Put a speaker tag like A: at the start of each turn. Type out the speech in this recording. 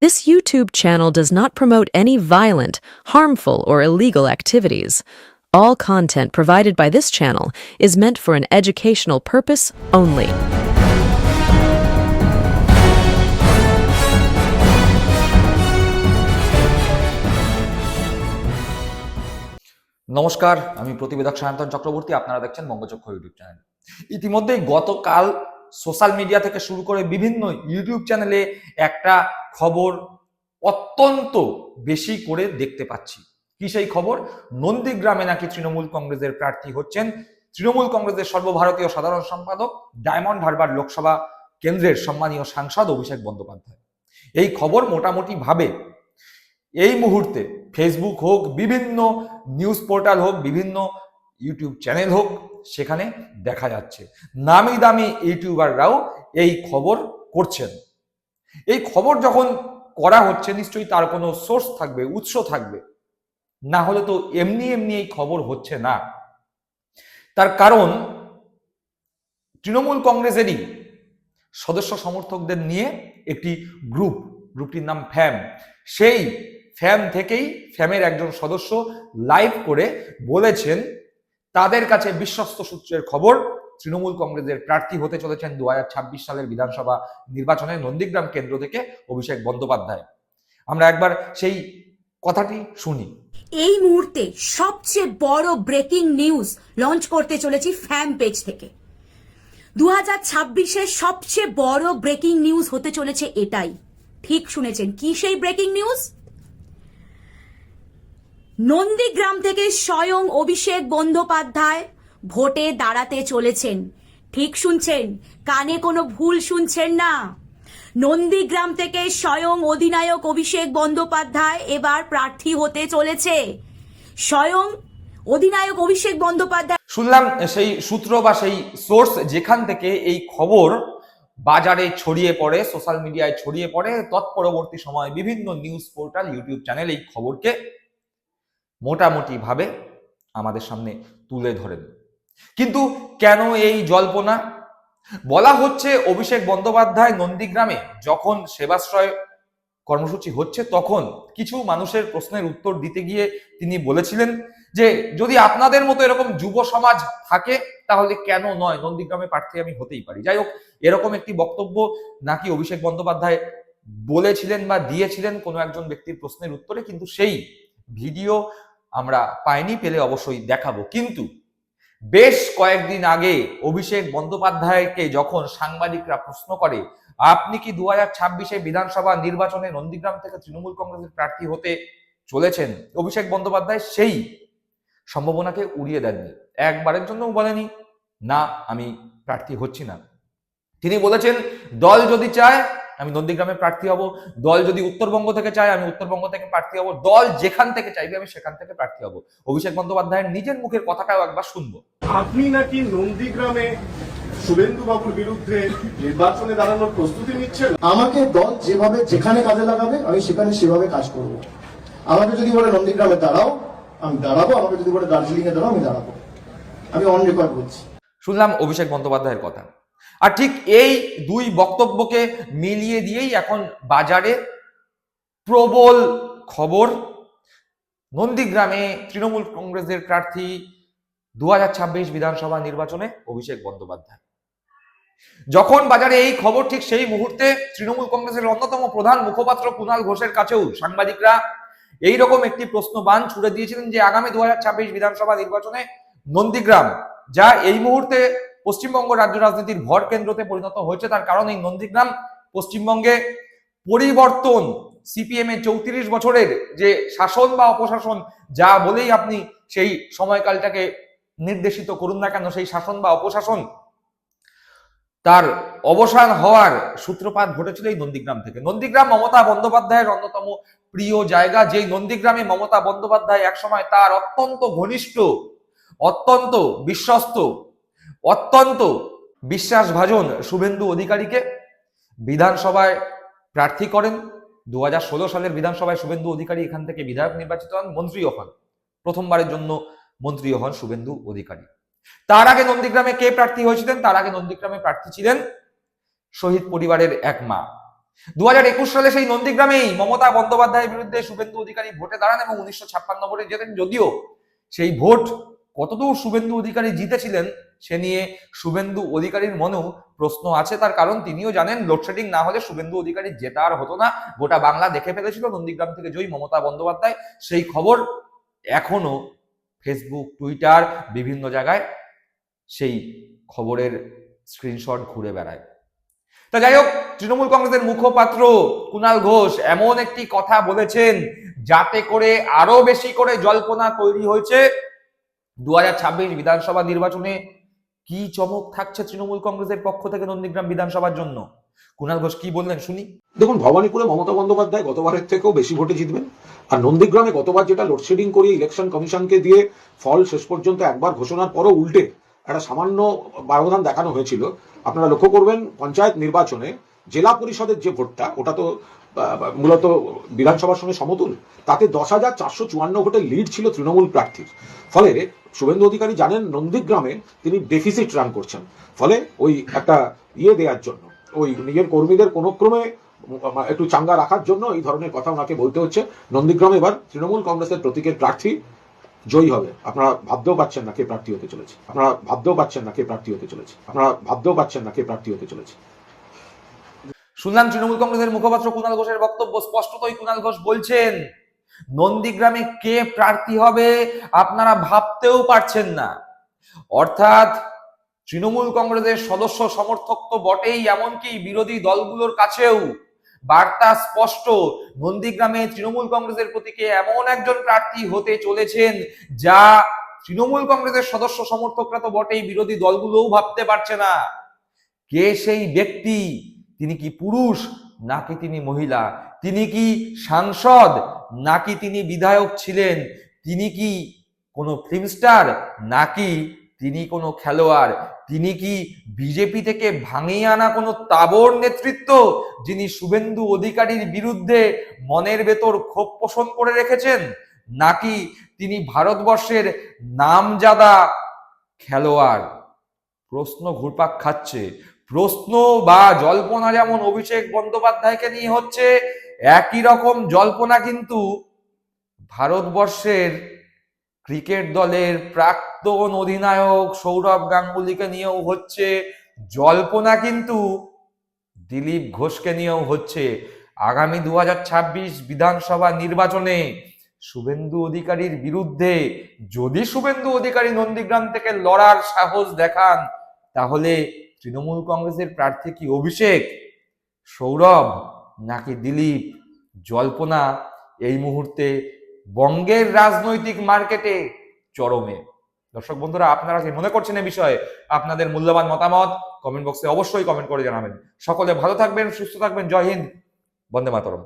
A: This YouTube channel does not promote any violent, harmful, or illegal activities. All content provided by this channel is meant for an educational purpose only.
B: নমস্কার, আমি প্রতিবেদক সায়ন্তন চক্রবর্তী। আপনারা দেখছেন বঙ্গচক্র YouTube channel. ইতিমধ্যেই গতকাল social media থেকে শুরু করে বিভিন্ন ইউটিউব চ্যানেলে একটা খবর অত্যন্ত বেশি করে দেখতে পাচ্ছি। কি সেই খবর? নন্দীগ্রামে নাকি তৃণমূল কংগ্রেসের প্রার্থী হচ্ছেন তৃণমূল কংগ্রেসের সর্বভারতীয় সাধারণ সম্পাদক, ডায়মন্ড হারবার লোকসভা কেন্দ্রের সম্মানীয় সাংসদ অভিষেক বন্দ্যোপাধ্যায়। এই খবর মোটামুটি ভাবে এই মুহূর্তে ফেসবুক হোক, বিভিন্ন নিউজ পোর্টাল হোক, বিভিন্ন ইউটিউব চ্যানেল হোক, সেখানে দেখা যাচ্ছে। নামি দামি ইউটিউবাররাও এই খবর করছেন। এই খবর যখন করা হচ্ছে, নিশ্চয়ই তার কোনো সোর্স থাকবে, উৎস থাকবে, না হলে তো এমনি এমনি এই খবর হচ্ছে না। তার কারণ তৃণমূল কংগ্রেসেরই সদস্য সমর্থকদের নিয়ে একটি গ্রুপটির নাম ফ্যাম। সেই ফ্যাম থেকেই ফ্যামের একজন সদস্য লাইভ করে বলেছেন তাদের কাছে বিশ্বস্ত সূত্রের খবর তৃণমূল কংগ্রেসের প্রার্থী হতে চলেছেন 2026 সালের বিধানসভা নির্বাচনে নন্দীগ্রাম কেন্দ্র থেকে অভিষেক বন্দ্যোপাধ্যায়। আমরা একবার সেই কথাটি শুনি।
C: এই মুহূর্তে সবচেয়ে বড় ব্রেকিং নিউজ লঞ্চ করতে চলেছি ফ্যাম পেজ থেকে। 2026-এর সবচেয়ে বড় ব্রেকিং নিউজ হতে চলেছে এটাই। ঠিক শুনেছেন, কি সেই ব্রেকিং নিউজ? নন্দীগ্রাম থেকে স্বয়ং অভিষেক বন্দ্যোপাধ্যায় ভোটে দাঁড়াতে চলেছেন। ঠিক শুনছেন, কানে কোনো ভুল শুনছেন না। নন্দীগ্রাম থেকে স্বয়ং অধিনায়ক অভিষেক বন্দ্যোপাধ্যায় এবার প্রার্থী হতে চলেছে। স্বয়ং অধিনায়ক অভিষেক বন্দ্যোপাধ্যায়।
B: শুনলাম সেই সূত্র বা সেই সোর্স যেখান থেকে এই খবর বাজারে ছড়িয়ে পড়ে, সোশ্যাল মিডিয়ায় ছড়িয়ে পড়ে, তৎপরবর্তী সময় বিভিন্ন নিউজ পোর্টাল, ইউটিউব চ্যানেল এই খবরকে মোটামুটি ভাবে আমাদের সামনে তুলে ধরেন। কিন্তু কেন এই জল্পনা? বলা হচ্ছে অভিষেক বন্দ্যোপাধ্যায় নন্দীগ্রামে যখন সেবাশ্রয় কর্মসূচি হচ্ছে, তখন কিছু মানুষের প্রশ্নের উত্তর দিতে গিয়ে তিনি বলেছিলেন যে যদি আপনাদের মতো এরকম যুব সমাজ থাকে তাহলে কেন নয়, নন্দীগ্রামে প্রার্থী আমি হতেই পারি। যাই হোক, এরকম একটি বক্তব্য নাকি অভিষেক বন্দ্যোপাধ্যায় বলেছিলেন বা দিয়েছিলেন কোনো একজন ব্যক্তির প্রশ্নের উত্তরে, কিন্তু সেই ভিডিও আমরা পাইনি, পেলে অবশ্যই দেখাবো। কিন্তু বেশ কয়েকদিন আগে অভিষেক বন্দ্যোপাধ্যায়কে যখন সাংবাদিকরা প্রশ্ন করে আপনি কি 2026-এ বিধানসভা নির্বাচনে নন্দীগ্রাম থেকে তৃণমূল কংগ্রেসের প্রার্থী হতে চলেছেন, অভিষেক বন্দ্যোপাধ্যায় সেই সম্ভাবনাকে উড়িয়ে দেননি। একবারের জন্য বলেনি না আমি প্রার্থী হচ্ছি না। তিনি বলেছেন দল যদি চায় আমি নন্দীগ্রামে প্রার্থী হব, দল যদি উত্তরবঙ্গ থেকে চায় আমি উত্তরবঙ্গ থেকে প্রার্থী হব, দল যেখান থেকে চাইবে আমি সেখান থেকে প্রার্থী হব। অভিষেক বন্দ্যোপাধ্যায়ের নিজের মুখের কথাটাও একবার শুনবো।
D: আপনি নাকি নন্দীগ্রামে শুভেন্দু বাবুর বিরুদ্ধে নির্বাচনে দাঁড়ানোর প্রস্তুতি নিচ্ছেন?
E: আমাকে দল যেভাবে যেখানে কাজে লাগাবে আমি সেখানে সেভাবে কাজ করব। আমাকে যদি বলে নন্দীগ্রামে দাঁড়াও আমি দাঁড়াবো, আমাকে যদি বলে দার্জিলিং এ দাঁড়াও আমি দাঁড়াবো। আমি অন রেকর্ড বলছি।
B: শুনলাম অভিষেক বন্দ্যোপাধ্যায়ের কথা। আর ঠিক এই দুই বক্তব্যকে মিলিয়ে দিয়েই এখন বাজারে প্রবল খবর নন্দীগ্রামে তৃণমূল কংগ্রেসের প্রার্থী 2026 বিধানসভা নির্বাচনে অভিষেক বন্দ্যোপাধ্যায়। যখন বাজারে এই খবর, ঠিক সেই মুহূর্তে তৃণমূল কংগ্রেসের অন্যতম প্রধান মুখপাত্র কুণাল ঘোষের কাছেও সাংবাদিকরা এইরকম একটি প্রশ্ন বাণ ছুড়ে দিয়েছিলেন যে আগামী 2026 বিধানসভা নির্বাচনে নন্দীগ্রাম, যা এই মুহূর্তে পশ্চিমবঙ্গ রাজ্য রাজনীতির ভর কেন্দ্রতে পরিণত হয়েছে, তার কারণ এই নন্দীগ্রাম পশ্চিমবঙ্গে পরিবর্তন, সিপিএম এর 34 বছরের যে শাসন বা অপশাসন, যা বলেই আপনি সেই সময়কালটাকে নির্দেশিত করুন না কেন, সেই শাসন বা অপশাসন তার অবসান হওয়ার সূত্রপাত ঘটেছিল এই নন্দীগ্রাম থেকে। নন্দীগ্রাম মমতা বন্দ্যোপাধ্যায়ের অন্যতম প্রিয় জায়গা, যেই নন্দীগ্রামে মমতা বন্দ্যোপাধ্যায় একসময় তার অত্যন্ত ঘনিষ্ঠ, অত্যন্ত বিশ্বস্ত, অত্যন্ত বিশ্বাসভাজন শুভেন্দু অধিকারীকে বিধানসভায় প্রার্থী করেন। 2016 সালের বিধানসভায় শুভেন্দু অধিকারী এখান থেকে বিধায়ক নির্বাচিত হন, মন্ত্রীও হন, প্রথমবারের জন্য মন্ত্রীও হন শুভেন্দু অধিকারী। তার আগে নন্দীগ্রামে কে প্রার্থী হয়েছিলেন? তার আগে নন্দীগ্রামে প্রার্থী ছিলেন শহীদ পরিবারের এক মা, 2021 সালে সেই নন্দীগ্রামেই মমতা বন্দ্যোপাধ্যায়ের বিরুদ্ধে শুভেন্দু অধিকারী ভোটে দাঁড়ান এবং 1956 ভোটে জেতেন। যদিও সেই ভোট কতদূর শুভেন্দু অধিকারী জিতেছিলেন সে নিয়ে শুভেন্দু অধিকারীর মনেও প্রশ্ন আছে। তার কারণ তিনিও জানেন লোডশেডিং না হলে শুভেন্দু অধিকারী জেতা আর হতো না। গোটা বাংলা দেখে ফেলেছিল নন্দীগ্রাম থেকে জয়ী মমতা বন্দ্যোপাধ্যায়। সেই খবর এখনো ফেসবুক, টুইটার, বিভিন্ন জায়গায় সেই খবরের স্ক্রিনশট ঘুরে বেড়ায়। তা যাই হোক, তৃণমূল কংগ্রেসের মুখপাত্র কুণাল ঘোষ এমন একটি কথা বলেছেন যাতে করে আরো বেশি করে জল্পনা তৈরি হয়েছে 2026 বিধানসভা নির্বাচনে কি চমক থাকছে তৃণমূল কংগ্রেসের পক্ষ থেকে নন্দীগ্রাম বিধানসভার জন্য। কুণাল ঘোষ কি বললেন শুনি।
F: দেখুন, ভবানীপুরে মমতা বন্দ্যোপাধ্যায় গতবারের থেকেও বেশি ভোটে জিতবেন। আর নন্দীগ্রামে গতবার যেটা লোডশেডিং করিয়ে ইলেকশন কমিশনকে দিয়ে ফল শেষ পর্যন্ত একবার ঘোষণার পরও উল্টে একটা সামান্য ব্যবধান দেখানো হয়েছিল। আপনারা লক্ষ্য করবেন পঞ্চায়েত নির্বাচনে জেলা পরিষদের যে ভোটটা, ওটা তো মূলত বিধানসভার সঙ্গে সমতুল, তাতে 10,454 ভোটের লিড ছিল তৃণমূল প্রার্থীর। ফলে শুভেন্দু অধিকারী জানেন নন্দীগ্রামে তিনি ডেফিসিট রান করছেন। ফলে ওই একটা দেওয়ার জন্য, ওই নিজের কর্মীদের কোনো ক্রমে একটু চাঙ্গা রাখার জন্য এই ধরনের কথা ওনাকে বলতে হচ্ছে। নন্দীগ্রামে এবার তৃণমূল কংগ্রেসের প্রতীকের প্রার্থী জয়ী হবে। আপনারা ভাবতেও পারছেন না কে প্রার্থী হতে চলেছে।
B: শুনলাম তৃণমূল কংগ্রেসের মুখপাত্র কুণাল ঘোষের বক্তব্য। স্পষ্টতই কুণাল ঘোষ বলছেন নন্দীগ্রামে কে প্রার্থী হবে আপনারা ভাবতেও পারছেন না। অর্থাৎ তৃণমূল কংগ্রেসের সদস্য সমর্থক তো বটেই, এমনকি বিরোধী দলগুলোর কাছেও বার্তা স্পষ্ট, নন্দীগ্রামে তৃণমূল কংগ্রেসের প্রতীকে এমন একজন প্রার্থী হতে চলেছেন যা তৃণমূল কংগ্রেসের সদস্য সমর্থকরা তো বটেই, বিরোধী দলগুলোও ভাবতে পারছে না। কে সেই ব্যক্তি? তিনি কি পুরুষ নাকি তিনি মহিলা? তিনি কি সাংসদ নাকি তিনি বিধায়ক ছিলেন? তিনি কি কোনো ফিল্ম স্টার নাকি তিনি কোনো খেলোয়াড়? তিনি কি বিজেপি থেকে ভাঙিয়ে আনা কোনো তাবর নেতৃত্ব যিনি শুভেন্দু অধিকারীর বিরুদ্ধে মনের ভেতর ক্ষোভ পোষণ করে রেখেছেন? নাকি তিনি ভারতবর্ষের নামজাদা খেলোয়াড়? প্রশ্ন ঘুরপাক খাচ্ছে। প্রশ্ন বা জল্পনা যেমন অভিষেক বন্দ্যোপাধ্যায়কে নিয়ে হচ্ছে, একই রকম জল্পনা কিন্তু ভারতবর্ষের ক্রিকেট দলের প্রাক্তন অধিনায়ক সৌরভ গাঙ্গুলিকে নিয়েও হচ্ছে। জল্পনা কিন্তু দিলীপ ঘোষকে নিয়েও হচ্ছে। আগামী 2026 বিধানসভা নির্বাচনে শুভেন্দু অধিকারীর বিরুদ্ধে যদি শুভেন্দু অধিকারী নন্দীগ্রাম থেকে লড়ার সাহস দেখান, তাহলে তৃণমূল কংগ্রেসের প্রার্থী কি অভিষেক, সৌরভ নাকি দিলীপ? জল্পনা এই মুহূর্তে বঙ্গের রাজনৈতিক মার্কেটে চরমে। দর্শক বন্ধুরা, আপনারা কি মনে করছেন এই বিষয়ে? আপনাদের মূল্যবান মতামত কমেন্ট বক্সে অবশ্যই কমেন্ট করে জানাবেন। সকলে ভালো থাকবেন, সুস্থ থাকবেন। জয় হিন্দ, বন্দে মাতরম।